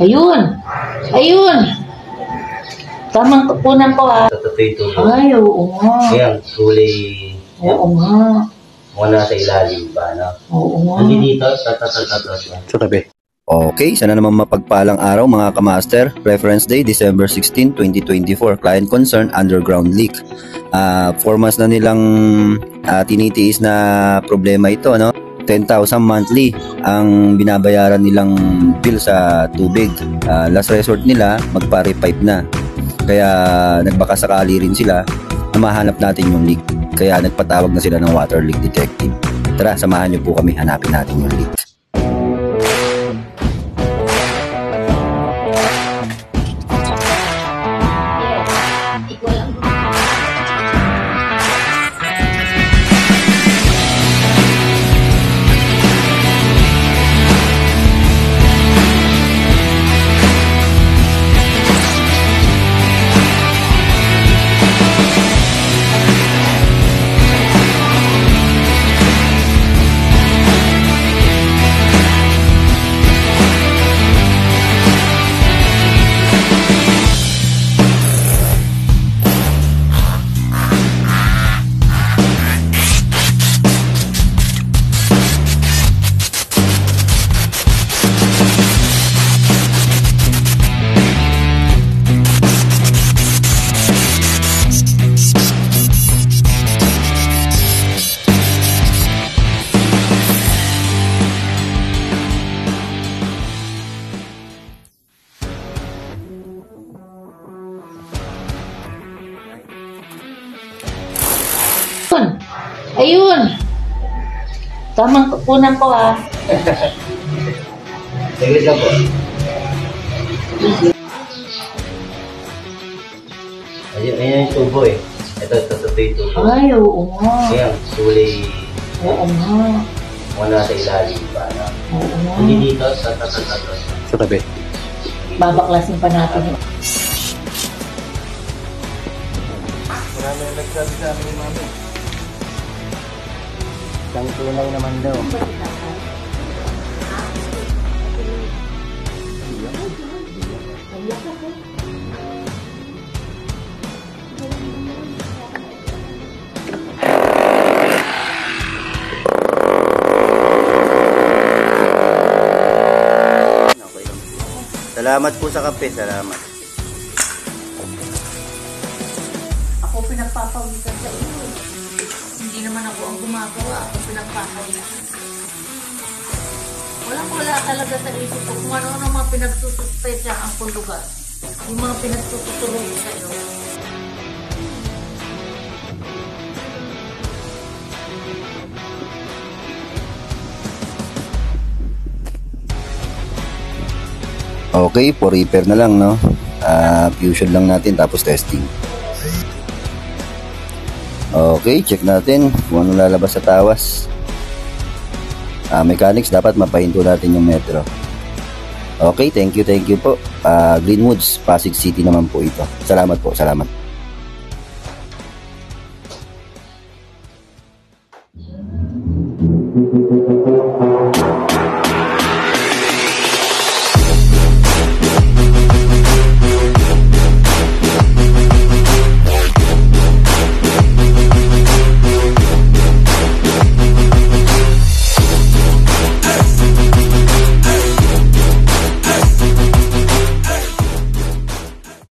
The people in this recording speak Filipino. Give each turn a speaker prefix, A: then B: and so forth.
A: Ayun! Ayun! Tamang kukunan ko ha.
B: Totoo ito.
A: Ay, oo nga.
B: Ayan, kulay.
A: Oo nga.
B: Muna sa ilalim ba, no?
A: Oo nga.
B: Hindi dito, sa tabi.
C: Okay, sana naman mapagpalang araw mga kamaster. Reference day, December 16, 2024. Client concern, underground leak. 4 months na nilang tinitiis na problema ito, no? 10,000 monthly ang binabayaran nilang bill sa tubig. Last resort nila, magpa-repipe na. Kaya nagbaka sakali rin sila na mahanap natin yung leak. Kaya nagpatawag na sila ng water leak detective. Tara, samahan niyo po kami, hanapin natin yung leak.
A: Ayun! Tamang kukunan ko ha.
B: Sige ka po. Ayan yung tubo eh. Ito, totoo ito.
A: Ay, oo nga.
B: Ayan, kulay.
A: Oo nga.
B: Muna sa ilalim ba, no?
A: Oo nga.
B: Hindi dito, sa
C: tabi.
A: Babaklasin pa natin.
B: Marami yung nagsabi sa amin, mami. Isang tunay naman daw. Salamat po sa kape, salamat.
A: Ako pinagpapawisan sa iyo. Hindi naman ako ang gumagawa. Ako pinagpapawisan. Wala talaga sa isip ko kung ano ang mga pinagsususpecha ang lugar. Yung mga pinagsusuturong sa iyo.
C: Okay, for repair na lang, no? Fusion lang natin tapos testing. Okay, check natin kung ano lalabas sa tawas. Mechanics, dapat mapahinto natin yung metro. Okay, thank you po. Greenwoods, Pasig City naman po ito. Salamat po, salamat.